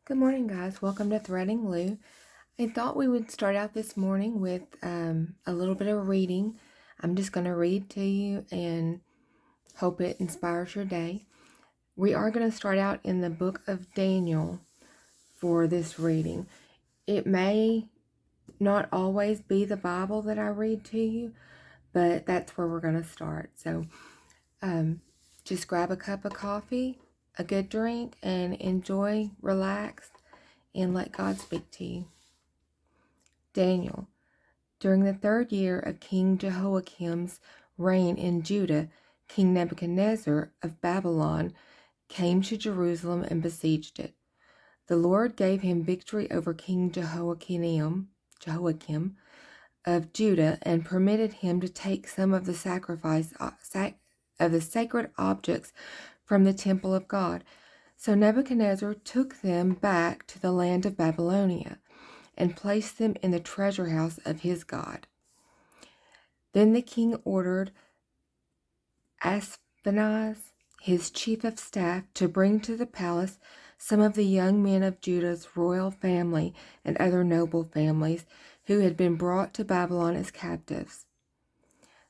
Good morning, guys. Welcome to Threading Lou. I thought we would start out this morning with a little bit of reading. I'm just going to read to you and hope it inspires your day. We are going to start out in the book of Daniel for this reading. It may not always be the Bible that I read to you, but that's where we're going to start. So just grab a cup of coffee, a good drink, and enjoy, relax, and let God speak to you. Daniel. During the 3rd year of King Jehoiakim's reign in Judah, King Nebuchadnezzar of Babylon came to Jerusalem and besieged it. The Lord gave him victory over King Jehoiakim of Judah and permitted him to take some of the sacred objects from the temple of God. So Nebuchadnezzar took them back to the land of Babylonia and placed them in the treasure house of his God. Then the king ordered Ashpenaz, his chief of staff, to bring to the palace some of the young men of Judah's royal family and other noble families who had been brought to Babylon as captives.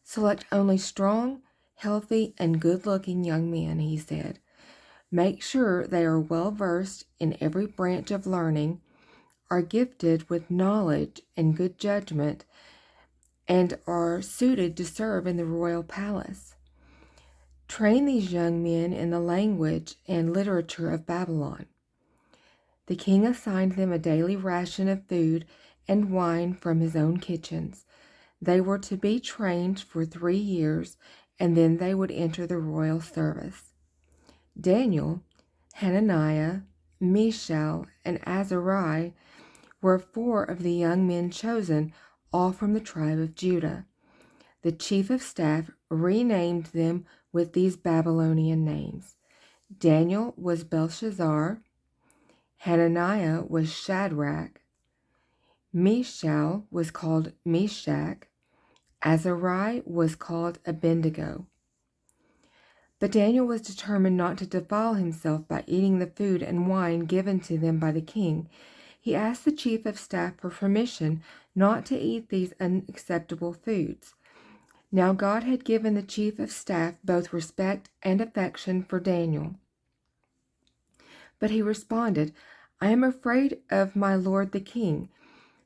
Select only strong, healthy, and good-looking young men, he said. Make sure they are well versed in every branch of learning, are gifted with knowledge and good judgment, and are suited to serve in the royal palace. Train these young men in the language and literature of Babylon. The king assigned them a daily ration of food and wine from his own kitchens. They were to be trained for 3 years, and then they would enter the royal service. Daniel, Hananiah, Mishael, and Azariah were 4 of the young men chosen, all from the tribe of Judah. The chief of staff renamed them with these Babylonian names. Daniel was Belshazzar, Hananiah was Shadrach, Mishael was called Meshach, Azariah was called Abednego. But Daniel was determined not to defile himself by eating the food and wine given to them by the king. He asked the chief of staff for permission not to eat these unacceptable foods. Now God had given the chief of staff both respect and affection for Daniel. But he responded, I am afraid of my lord the king,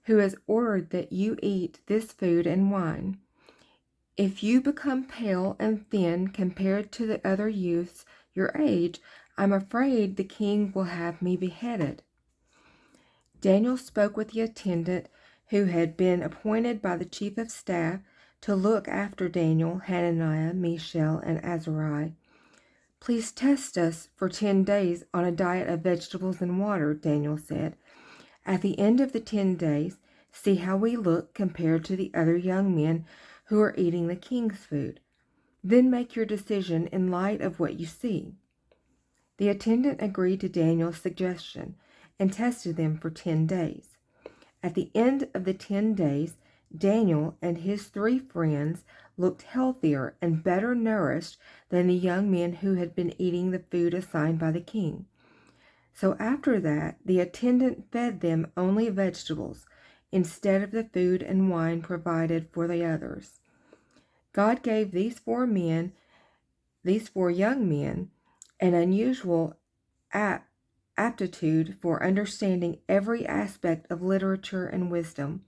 who has ordered that you eat this food and wine. If you become pale and thin compared to the other youths your age, I'm afraid the king will have me beheaded. Daniel spoke with the attendant who had been appointed by the chief of staff to look after Daniel, Hananiah, Mishael, and Azariah. Please test us for 10 days on a diet of vegetables and water, Daniel said. At the end of the 10 days, see how we look compared to the other young men who are eating the king's food. Then make your decision in light of what you see. The attendant agreed to Daniel's suggestion and tested them for 10 days. At the end of the 10 days, Daniel and his 3 friends looked healthier and better nourished than the young men who had been eating the food assigned by the king. So after that, the attendant fed them only vegetables instead of the food and wine provided for the others. God gave these 4 young men, an unusual aptitude for understanding every aspect of literature and wisdom,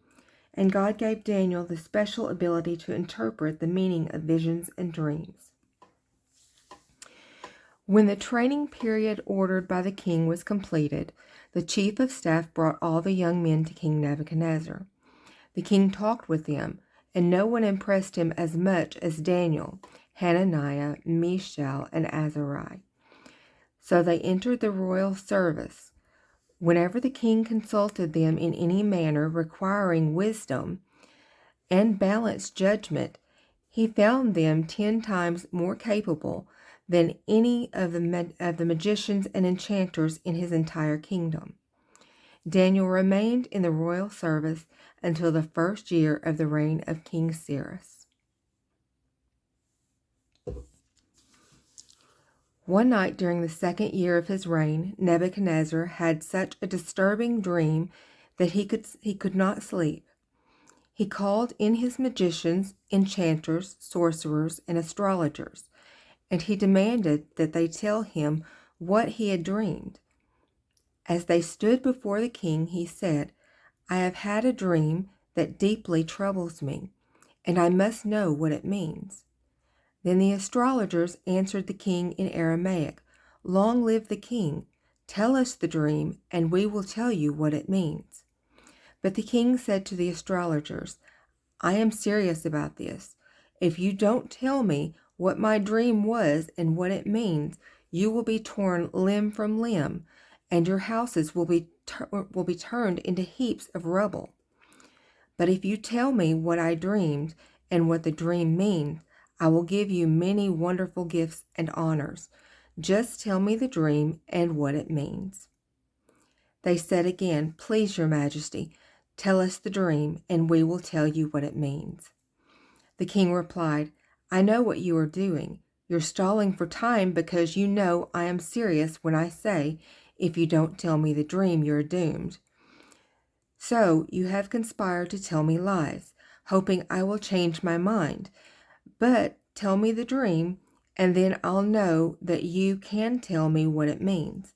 and God gave Daniel the special ability to interpret the meaning of visions and dreams. When the training period ordered by the king was completed, the chief of staff brought all the young men to King Nebuchadnezzar. The king talked with them, and no one impressed him as much as Daniel, Hananiah, Mishael, and Azariah. So they entered the royal service. Whenever the king consulted them in any manner requiring wisdom and balanced judgment, he found them 10 times more capable than any of the magicians and enchanters in his entire kingdom. Daniel remained in the royal service until the 1st year of the reign of King Cyrus. One night during the 2nd year of his reign, Nebuchadnezzar had such a disturbing dream that he could not sleep. He called in his magicians, enchanters, sorcerers, and astrologers, and he demanded that they tell him what he had dreamed. As they stood before the king, he said, "I have had a dream that deeply troubles me, and I must know what it means." Then the astrologers answered the king in Aramaic, "Long live the king! Tell us the dream, and we will tell you what it means." But the king said to the astrologers, "I am serious about this. If you don't tell me what my dream was and what it means, you will be torn limb from limb, and your houses will be turned into heaps of rubble. But if you tell me what I dreamed and what the dream means, I will give you many wonderful gifts and honors. Just tell me the dream and what it means." They said again, "Please, your majesty, tell us the dream, and we will tell you what it means." The king replied, "I know what you are doing. You're stalling for time because you know I am serious when I say, if you don't tell me the dream, you're doomed. So you have conspired to tell me lies, hoping I will change my mind. But tell me the dream, and then I'll know that you can tell me what it means."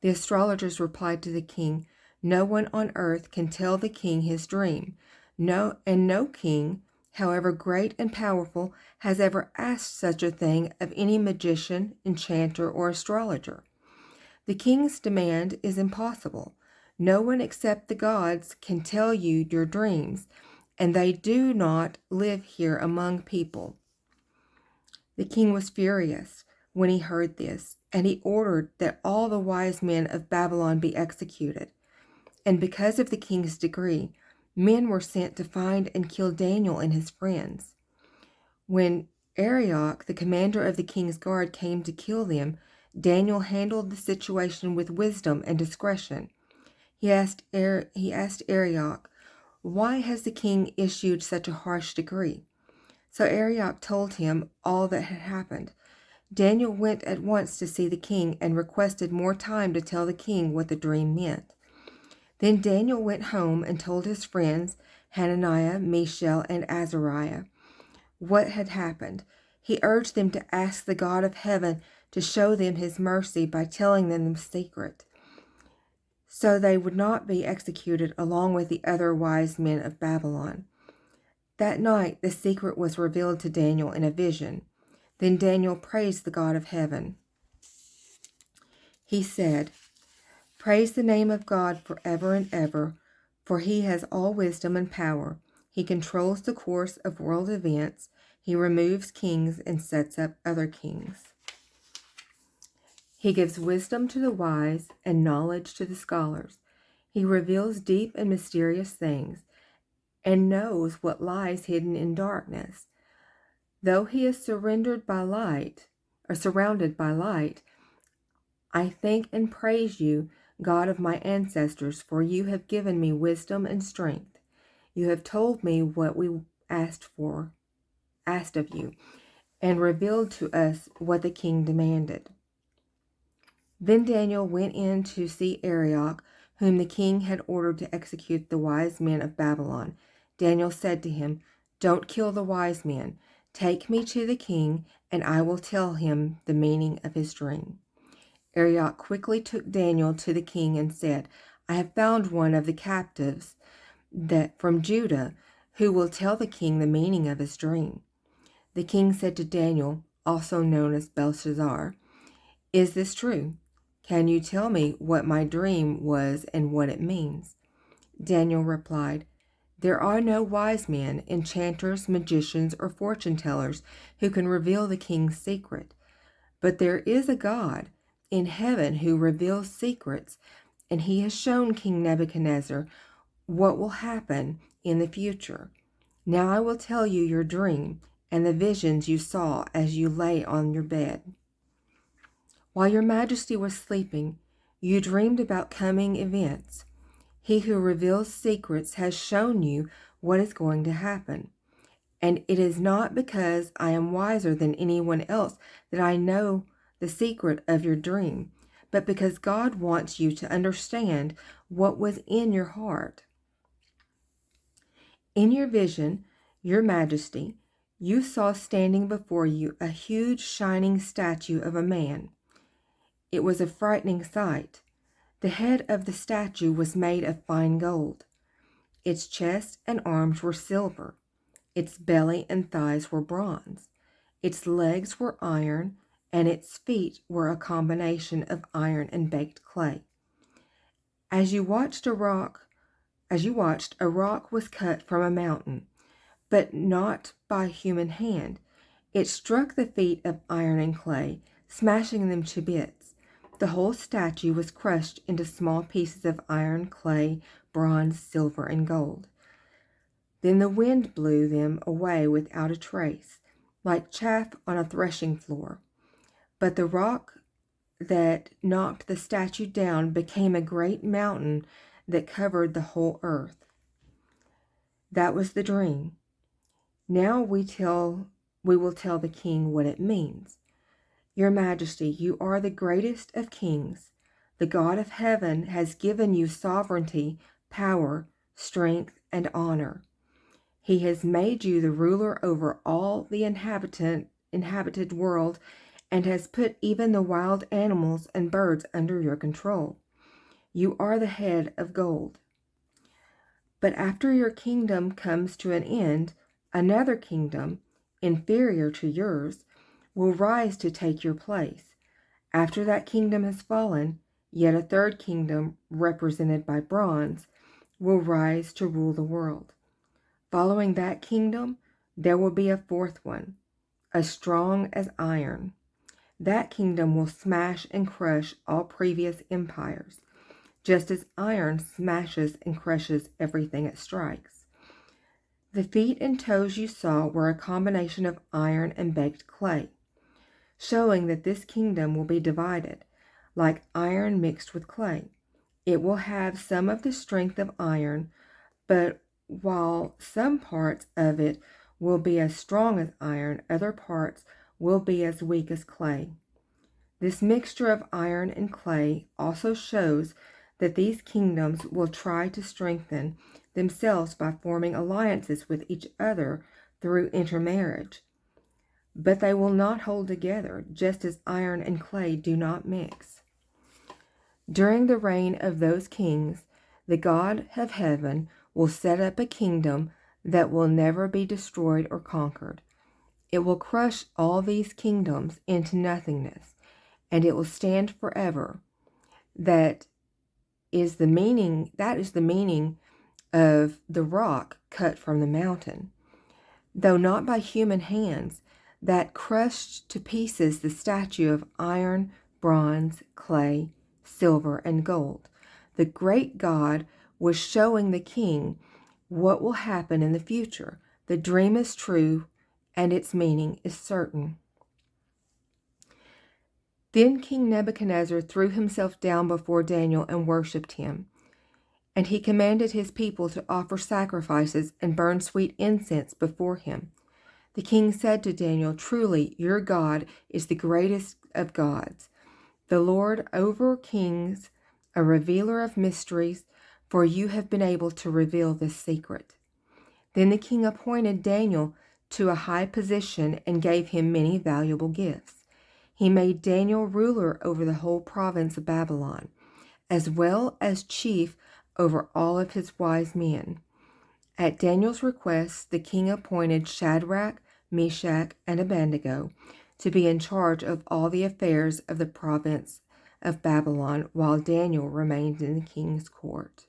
The astrologers replied to the king, "No one on earth can tell the king his dream. No king, however great and powerful, has ever asked such a thing of any magician, enchanter, or astrologer. The king's demand is impossible. No one except the gods can tell you your dreams, and they do not live here among people." The king was furious when he heard this, and he ordered that all the wise men of Babylon be executed. And because of the king's decree, men were sent to find and kill Daniel and his friends. When Arioch, the commander of the king's guard, came to kill them, Daniel handled the situation with wisdom and discretion. He asked Arioch, "Why has the king issued such a harsh decree?" So Arioch told him all that had happened. Daniel went at once to see the king and requested more time to tell the king what the dream meant. Then Daniel went home and told his friends, Hananiah, Mishael, and Azariah, what had happened. He urged them to ask the God of heaven to show them his mercy by telling them the secret, so they would not be executed along with the other wise men of Babylon. That night the secret was revealed to Daniel in a vision. Then Daniel praised the God of heaven. He said, "Praise the name of God forever and ever, for he has all wisdom and power. He controls the course of world events. He removes kings and sets up other kings. He gives wisdom to the wise and knowledge to the scholars. He reveals deep and mysterious things and knows what lies hidden in darkness. Though he is surrounded by light, I thank and praise you, God of my ancestors, for you have given me wisdom and strength. You have told me what we asked of you, and revealed to us what the king demanded." Then Daniel went in to see Arioch, whom the king had ordered to execute the wise men of Babylon. Daniel said to him, "Don't kill the wise men. Take me to the king, and I will tell him the meaning of his dream." Arioch quickly took Daniel to the king and said, "I have found one of the captives from Judah who will tell the king the meaning of his dream." The king said to Daniel, also known as Belshazzar, "Is this true? Can you tell me what my dream was and what it means?" Daniel replied, "There are no wise men, enchanters, magicians, or fortune tellers who can reveal the king's secret. But there is a God in heaven who reveals secrets, and he has shown King Nebuchadnezzar what will happen in the future. Now I will tell you your dream and the visions you saw as you lay on your bed. While your majesty was sleeping, you dreamed about coming events. He who reveals secrets has shown you what is going to happen. And it is not because I am wiser than anyone else that I know the secret of your dream, but because God wants you to understand what was in your heart. In your vision, your Majesty, you saw standing before you a huge shining statue of a man. It was a frightening sight. The head of the statue was made of fine gold. Its chest and arms were silver. Its belly and thighs were bronze. Its legs were iron, and its feet were a combination of iron and baked clay. As you watched, a rock was cut from a mountain, but not by human hand. It struck the feet of iron and clay, smashing them to bits. The whole statue was crushed into small pieces of iron, clay, bronze, silver, and gold. Then the wind blew them away without a trace, like chaff on a threshing floor. But the rock that knocked the statue down became a great mountain that covered the whole earth. That was the dream. Now we will tell the king what it means. Your Majesty, you are the greatest of kings. The God of heaven has given you sovereignty, power, strength, and honor. He has made you the ruler over all the inhabited world and has put even the wild animals and birds under your control. You are the head of gold. But after your kingdom comes to an end, another kingdom, inferior to yours, will rise to take your place. After that kingdom has fallen, yet a third kingdom, represented by bronze, will rise to rule the world. Following that kingdom, there will be a fourth one, as strong as iron. That kingdom will smash and crush all previous empires, just as iron smashes and crushes everything it strikes. The feet and toes you saw were a combination of iron and baked clay, showing that this kingdom will be divided, like iron mixed with clay. It will have some of the strength of iron, but while some parts of it will be as strong as iron, other parts will be as weak as clay. This mixture of iron and clay also shows that these kingdoms will try to strengthen themselves by forming alliances with each other through intermarriage. But they will not hold together, just as iron and clay do not mix. During the reign of those kings, the God of heaven will set up a kingdom that will never be destroyed or conquered. It will crush all these kingdoms into nothingness, and it will stand forever. That is the meaning of the rock cut from the mountain. Though not by human hands, that crushed to pieces the statue of iron, bronze, clay, silver, and gold. The great God was showing the king what will happen in the future. The dream is true, and its meaning is certain. Then King Nebuchadnezzar threw himself down before Daniel and worshipped him. And he commanded his people to offer sacrifices and burn sweet incense before him. The king said to Daniel, "Truly, your God is the greatest of gods, the Lord over kings, a revealer of mysteries, for you have been able to reveal this secret." Then the king appointed Daniel to a high position and gave him many valuable gifts. He made Daniel ruler over the whole province of Babylon, as well as chief over all of his wise men. At Daniel's request, the king appointed Shadrach, Meshach, and Abednego to be in charge of all the affairs of the province of Babylon, while Daniel remained in the king's court.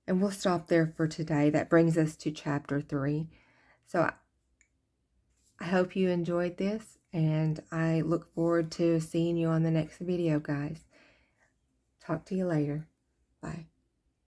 And we'll stop there for today. That brings us to chapter 3. So I hope you enjoyed this, and I look forward to seeing you on the next video, guys. Talk to you later. Bye.